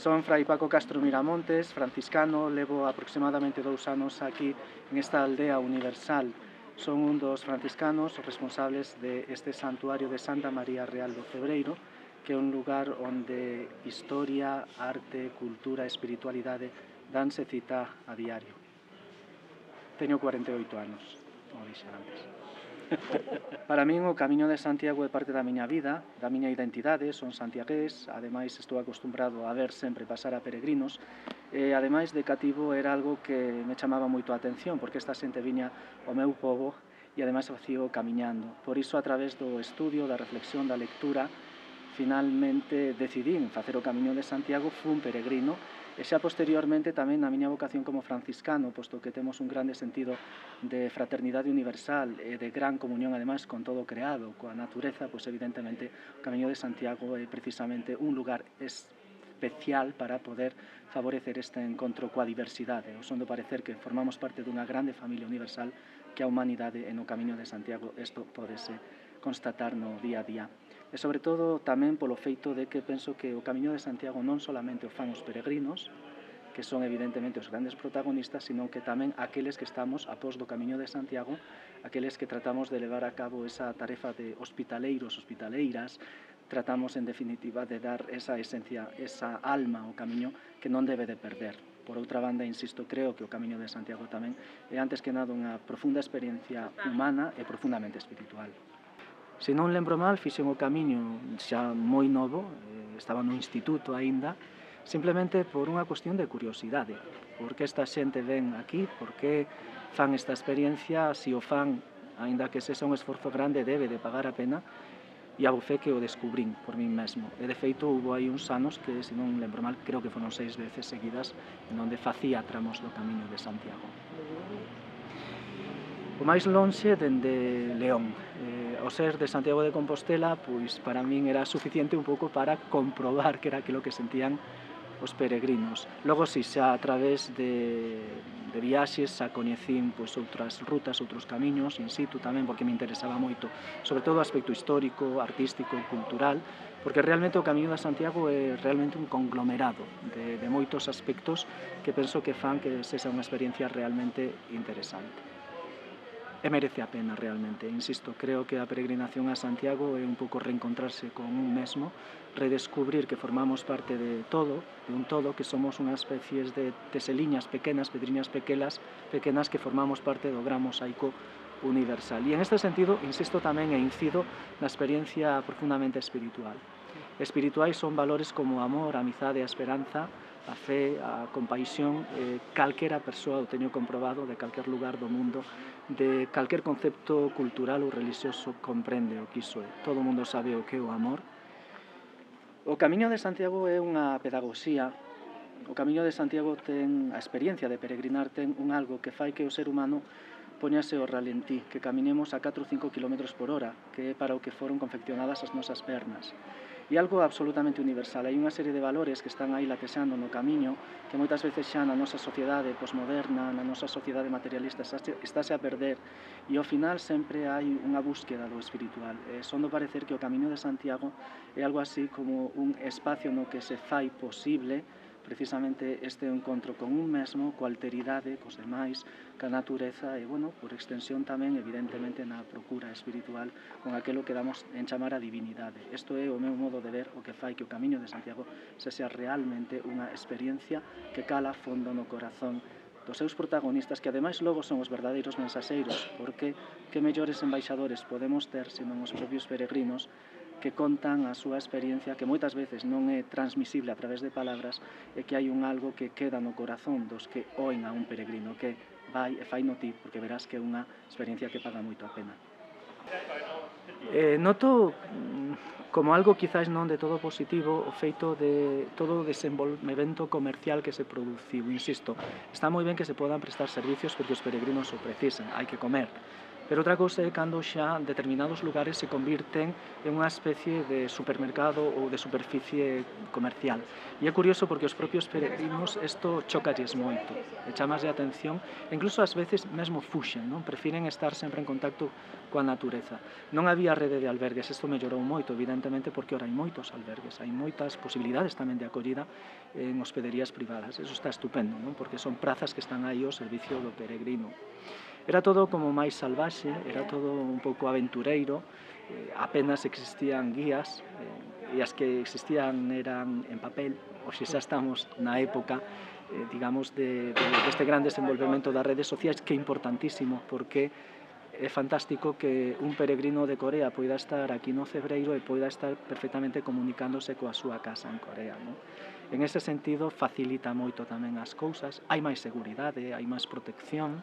Son Fray Paco Castro Miramontes, franciscano, levo aproximadamente 2 anos aquí en esta aldea universal. Son un dos franciscanos responsables deste santuario de Santa María Real do Cebreiro, que é un lugar onde historia, arte, cultura e espiritualidade danse cita a diario. Teño 48 anos, como dixen antes. Para min o Camiño de Santiago é parte da miña vida, da miña identidade, son santiagués, ademais estou acostumbrado a ver sempre pasar a peregrinos, e ademais de cativo era algo que me chamaba moito a atención, porque esta xente viña ao meu pobo e ademais facío camiñando. Por iso, a través do estudio, da reflexión, da lectura, finalmente decidín facer o Camiño de Santiago, fun peregrino, e xa posteriormente tamén na miña vocación como franciscano, posto que temos un grande sentido de fraternidade universal e de gran comunión, ademais, con todo o creado, coa natureza, pois evidentemente o Camiño de Santiago é precisamente un lugar especial para poder favorecer este encontro coa diversidade. O son do parecer que formamos parte dunha grande familia universal que a humanidade, e no Camiño de Santiago isto pódese constatar no día a día. E sobre todo tamén polo feito de que penso que o Camiño de Santiago non solamente o fan os peregrinos, que son evidentemente os grandes protagonistas, sino que tamén aqueles que estamos após do Camiño de Santiago, aqueles que tratamos de levar a cabo esa tarefa de hospitaleiros, hospitaleiras, tratamos en definitiva de dar esa esencia, esa alma ao Camiño que non debe de perder. Por outra banda, insisto, creo que o Camiño de Santiago tamén é antes que nada unha profunda experiencia humana e profundamente espiritual. Se non lembro mal, fixen o camiño xa moi novo, estaba no instituto aínda, simplemente por unha cuestión de curiosidade. Por que esta xente ven aquí? Por que fan esta experiencia? Se o fan, aínda que sexa un esforzo grande, debe de pagar a pena? E a fe que o descubrín por min mesmo. E de feito, houve aí uns anos que, se non lembro mal, creo que foron 6 veces seguidas, en onde facía tramos do Camiño de Santiago. O máis lonxe dende León. Ao ser de Santiago de Compostela, pois para min era suficiente un pouco para comprobar que era aquilo que sentían os peregrinos. Logo, si xa a través de viaxes, xa coñecín pois, outras rutas, outros camiños, in situ tamén, porque me interesaba moito, sobre todo o aspecto histórico, artístico, cultural, porque realmente o Camiño de Santiago é realmente un conglomerado de moitos aspectos que penso que fan que sexa unha experiencia realmente interesante. E merece a pena realmente, insisto, creo que a peregrinación a Santiago é un pouco reencontrarse con un mesmo, redescubrir que formamos parte de un todo, que somos unhas especies de teseliñas pequenas, pedriñas pequenas que formamos parte do gran mosaico universal. E en este sentido, insisto tamén e incido na experiencia profundamente espiritual. Espirituais son valores como o amor, a amizade, a esperanza, a fe, a compaixón, calquera persoa o teño comprobado de calquer lugar do mundo, de calquer concepto cultural ou religioso comprende o que iso é. Todo o mundo sabe o que é o amor. O Camiño de Santiago é unha pedagogía. O Camiño de Santiago ten a experiencia de peregrinar, ten un algo que fai que o ser humano poñase ao ralentí, que caminemos a 4 ou 5 km por hora, que é para o que foron confeccionadas as nosas pernas. E algo absolutamente universal. Hai unha serie de valores que están aí latexando no camiño que moitas veces xa na nosa sociedade posmoderna, na nosa sociedade materialista estáse a perder, e ao final sempre hai unha búsqueda do espiritual. Son do parecer que o Camiño de Santiago é algo así como un espacio no que se fai posible precisamente este encontro con un mesmo, coa alteridade, cos demais, ca natureza e, bueno, por extensión tamén, evidentemente, na procura espiritual con aquilo que damos en chamar a divinidade. Isto é o meu modo de ver o que fai que o Camiño de Santiago sexa realmente unha experiencia que cala fondo no corazón dos seus protagonistas, que ademais logo son os verdadeiros mensaxeiros, porque que mellores embaixadores podemos ter senón os propios peregrinos que contan a súa experiencia, que moitas veces non é transmisible a través de palabras, e que hai un algo que queda no corazón dos que oen a un peregrino, que vai e fai no ti, porque verás que é unha experiencia que paga moito a pena. Noto como algo quizás non de todo positivo o feito de todo o desenvolvemento comercial que se produciu. Insisto, está moi ben que se podan prestar servicios porque os peregrinos o precisan, hai que comer, Pero outra cousa é cando xa determinados lugares se convirten en unha especie de supermercado ou de superficie comercial. E é curioso porque os propios peregrinos isto chocalles moito, e chamaslle a atención, e incluso ás veces mesmo fuxen, non? Prefiren estar sempre en contacto coa natureza. Non había rede de albergues, isto mellorou moito, evidentemente, porque ora hai moitos albergues, hai moitas posibilidades tamén de acollida en hospederías privadas. Eso está estupendo, non? Porque son prazas que están aí ao servicio do peregrino. Era todo como máis salvaxe, era todo un pouco aventureiro, apenas existían guías, e as que existían eran en papel, hoxe xa estamos na época, digamos, deste gran desenvolvemento das redes sociais, que é importantísimo, porque é fantástico que un peregrino de Corea poida estar aquí no Cebreiro e poida estar perfectamente comunicándose coa súa casa en Corea, non? En ese sentido, facilita moito tamén as cousas, hai máis seguridade, hai máis protección,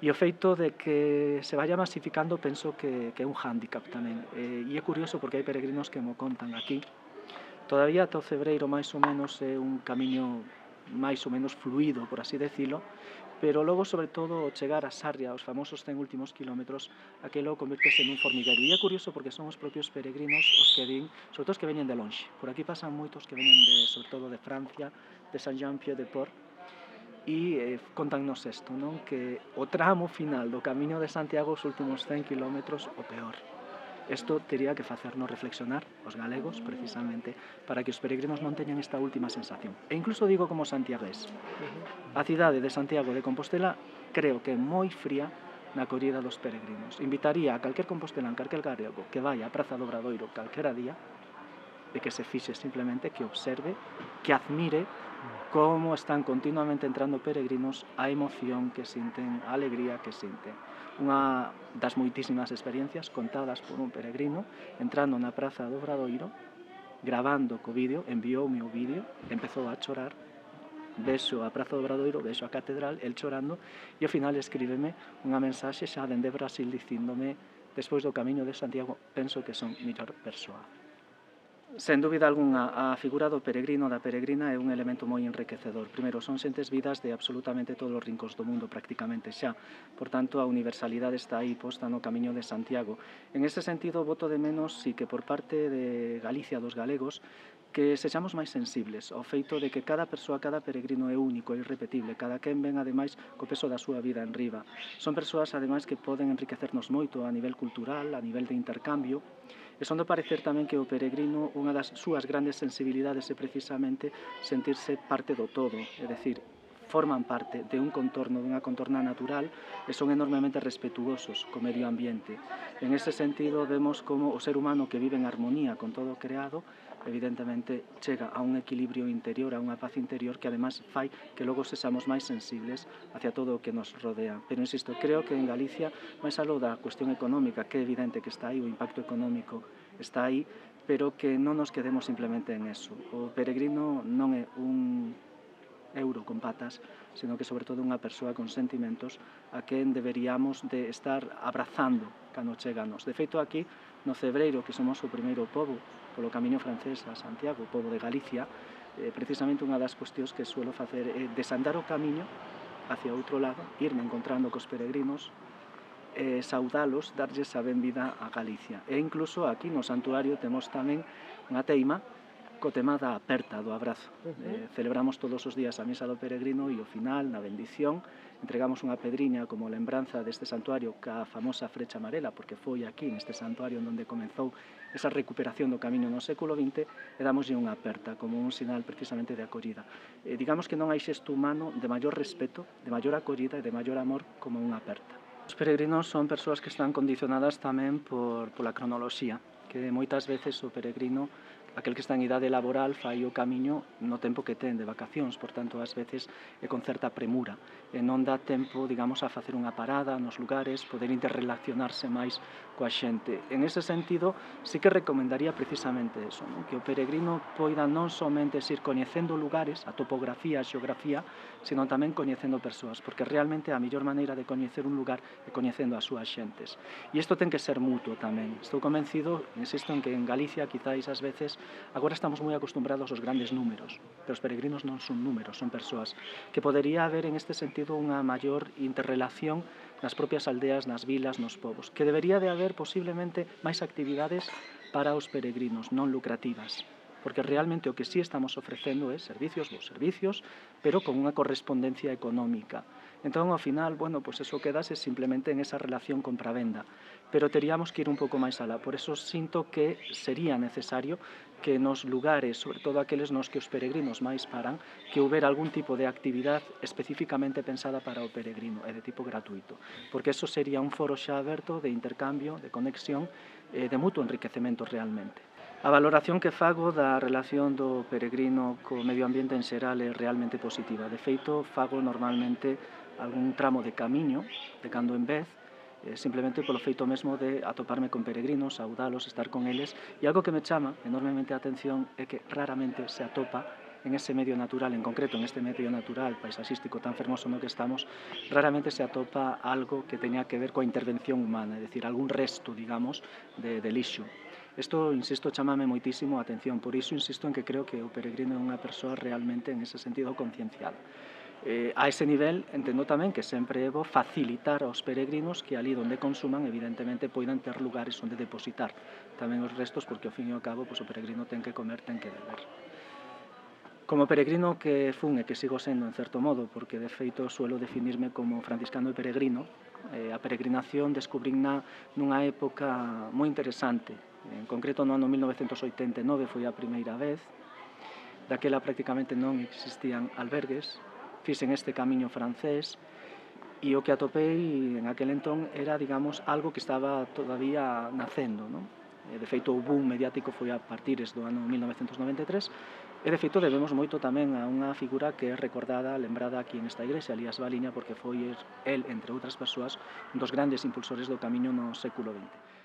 e o feito de que se vaya masificando penso que é un hándicap tamén. E é curioso porque hai peregrinos que mo contan aquí. Todavía ata o Cebreiro máis ou menos é un camiño máis ou menos fluido, por así decilo, pero logo, sobre todo, ao chegar a Sarria, os famosos 100 últimos kilómetros, aquilo convirtese nun formiguero. E é curioso porque son os propios peregrinos os que din, sobre todo os que veñen de lonxe. Por aquí pasan moitos que veñen, sobre todo, de Francia, de Saint-Jean-Pied-de-Port, e contannos isto, non? Que o tramo final do Camiño de Santiago, os últimos 100 kilómetros, o peor. Isto tería que facernos reflexionar os galegos, precisamente, para que os peregrinos non teñan esta última sensación. E incluso digo como santiagués. A cidade de Santiago de Compostela creo que é moi fría na acollida dos peregrinos. Invitaría a calquer compostelán, calquer galego, que vaya á Praza do Obradoiro calquera día, de que se fixe simplemente, que observe, que admire como están continuamente entrando peregrinos, a emoción que sinten, a alegría que sinten. Unha das moitísimas experiencias contadas por un peregrino entrando na Praza do Obradoiro, gravando co vídeo, envioume o vídeo, empezou a chorar, vexo a Praza do Obradoiro, vexo a catedral, el chorando, e ao final escríbeme unha mensaxe xa dende Brasil dicíndome: despois do Camiño de Santiago penso que son mellor persoa. Sen dúbida algunha, a figura do peregrino, da peregrina, é un elemento moi enriquecedor. Primeiro, son xentes vidas de absolutamente todos os rincóns do mundo, prácticamente xa. Por tanto, a universalidade está aí posta no Camiño de Santiago. En ese sentido, voto de menos, si que por parte de Galicia, dos galegos, que sexamos máis sensibles ao feito de que cada persoa, cada peregrino é único e irrepetible, cada quen ven ademais co peso da súa vida en riba. Son persoas ademais que poden enriquecernos moito a nivel cultural, a nivel de intercambio, e son do parecer tamén que o peregrino, unha das súas grandes sensibilidades é precisamente sentirse parte do todo, é dicir, forman parte de un contorno, dunha contorna natural e son enormemente respetuosos co medio ambiente. En ese sentido, vemos como o ser humano que vive en armonía con todo o creado, evidentemente chega a un equilibrio interior, a unha paz interior que además fai que logo sexamos máis sensibles hacia todo o que nos rodea. Pero insisto, creo que en Galicia, máis aló da cuestión económica, que é evidente que está aí, o impacto económico está aí, pero que non nos quedemos simplemente en eso. O peregrino non é un euro con patas, sino que sobre todo unha persoa con sentimentos a quen deberíamos de estar abrazando cando cheganos. De feito, aquí no Cebreiro, que somos o primeiro pobo polo camiño francés a Santiago, o pobo de Galicia, precisamente unha das cuestións que suelo facer é desandar o camiño hacia outro lado, irme encontrando cos peregrinos, saudalos, darlles a benvida a Galicia. E incluso aquí no santuario temos tamén unha teima co tema da aperta, do abrazo. Celebramos todos os días a misa do peregrino e ao final, na bendición, entregamos unha pedriña como lembranza deste santuario ca famosa frecha amarela, porque foi aquí, neste santuario, onde comenzou esa recuperación do camiño no século XX, e damoslle unha aperta como un sinal precisamente de acollida. Digamos que non hai xesto humano de maior respeto, de maior acollida e de maior amor como unha aperta. Os peregrinos son persoas que están condicionadas tamén pola cronoloxía, que moitas veces o peregrino, aquel que está en idade laboral, fai o camiño no tempo que ten de vacacións, por tanto, ás veces é con certa premura, e non dá tempo, digamos, a facer unha parada nos lugares, poder interrelacionarse máis coa xente. En ese sentido, sí que recomendaría precisamente eso, non? Que o peregrino poida non somente ir coñecendo lugares, a topografía, a xeografía, sino tamén coñecendo persoas, porque realmente a mellor maneira de coñecer un lugar é coñecendo as súas xentes. E isto ten que ser mutuo tamén. Estou convencido, insisto, en que en Galicia, quizáis ás veces, Agora estamos moi acostumbrados aos grandes números, pero os peregrinos non son números, son persoas, que podería haber en este sentido unha maior interrelación nas propias aldeas, nas vilas, nos povos, que debería de haber posiblemente máis actividades para os peregrinos non lucrativas, porque realmente o que sí estamos ofrecendo é servicios, bons servicios, pero con unha correspondencia económica. Entón, ao final, bueno, pues eso quedase simplemente en esa relación compra-venda, pero teríamos que ir un pouco máis alá. Por eso sinto que sería necesario que nos lugares, sobre todo aqueles nos que os peregrinos máis paran, que houbera algún tipo de actividade especificamente pensada para o peregrino e de tipo gratuito, porque eso sería un foro xa aberto de intercambio, de conexión, de mutuo enriquecemento realmente. A valoración que fago da relación do peregrino co medio ambiente en xeral é realmente positiva. De feito, fago normalmente algún tramo de camiño, de cando en vez, simplemente polo feito mesmo de atoparme con peregrinos, saudalos, estar con eles, e algo que me chama enormemente a atención é que raramente se atopa en ese medio natural, en concreto en este medio natural paisaxístico tan fermoso no que estamos, raramente se atopa algo que teña que ver coa intervención humana, é dicir, algún resto, digamos, de lixo. Isto, insisto, chamame moitísimo a atención, por iso insisto en que creo que o peregrino é unha persoa realmente en ese sentido concienciada. A ese nivel, entendo tamén que sempre é bo facilitar aos peregrinos que ali onde consuman, evidentemente, poidan ter lugares onde depositar tamén os restos, porque ao fin e ao cabo, pois, o peregrino ten que comer, ten que beber. Como peregrino que fun e que sigo sendo en certo modo, porque de feito suelo definirme como franciscano e peregrino, a peregrinación descubrinna nunha época moi interesante. En concreto no ano 1989 foi a primeira vez, daquela prácticamente non existían albergues, fixen este camiño francés e o que atopei en aquel entón era, digamos, algo que estaba todavía nacendo, non? De feito, o boom mediático foi a partires do ano 1993 e, de feito, debemos moito tamén a unha figura que é recordada, lembrada aquí nesta igrexa, Elías Baliña, porque foi el, entre outras persoas, un dos grandes impulsores do camiño no século XX.